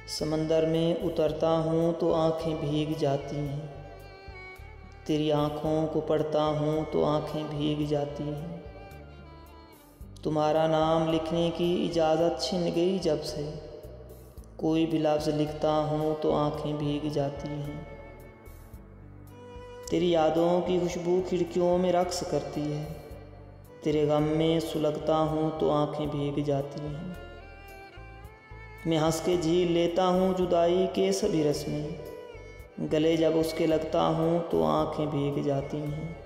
समंदर में उतरता हूँ तो आँखें भीग जाती हैं, तेरी आँखों को पढ़ता हूँ तो आँखें भीग जाती हैं। तुम्हारा नाम लिखने की इजाज़त छिन गई जब से, कोई भी लफ्ज़ लिखता हूँ तो आँखें भीग जाती हैं। तेरी यादों की खुशबू खिड़कियों में रक्स करती है, तेरे गम में सुलगता हूँ तो आँखें भीग जाती हैं। मैं हंस के झील लेता हूँ जुदाई के सभी रस्में, गले जब उसके लगता हूँ तो आँखें भीग जाती हैं।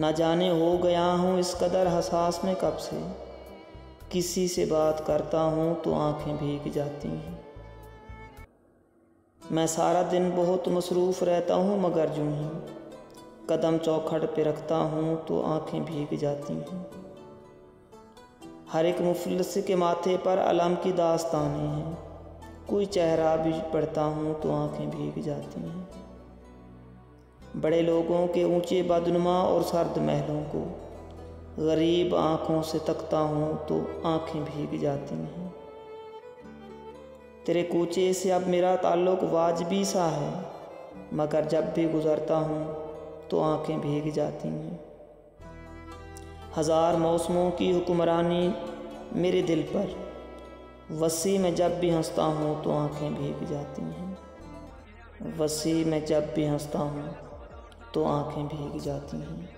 ना जाने हो गया हूँ इस कदर हसास में कब से, किसी से बात करता हूँ तो आँखें भीग जाती हैं। मैं सारा दिन बहुत मसरूफ़ रहता हूँ मगर यूं ही कदम चौखट पे रखता हूँ तो आँखें भीग जाती हैं। हर एक मुफलिस के माथे पर अलम की दास्तानें हैं, कोई चेहरा भी पढ़ता हूँ तो आँखें भीग जाती हैं। बड़े लोगों के ऊंचे बदनुमा और सर्द महलों को गरीब आँखों से तकता हूँ तो आँखें भीग जाती हैं। तेरे कूचे से अब मेरा ताल्लुक़ वाजबी सा है, मगर जब भी गुज़रता हूँ तो आँखें भीग जाती हैं। हज़ार मौसमों की हुक्मरानी मेरे दिल पर, वसी में जब भी हंसता हूँ तो आँखें भीग जाती हैं। वसी में जब भी हंसता हूँ तो आँखें भीग जाती हैं।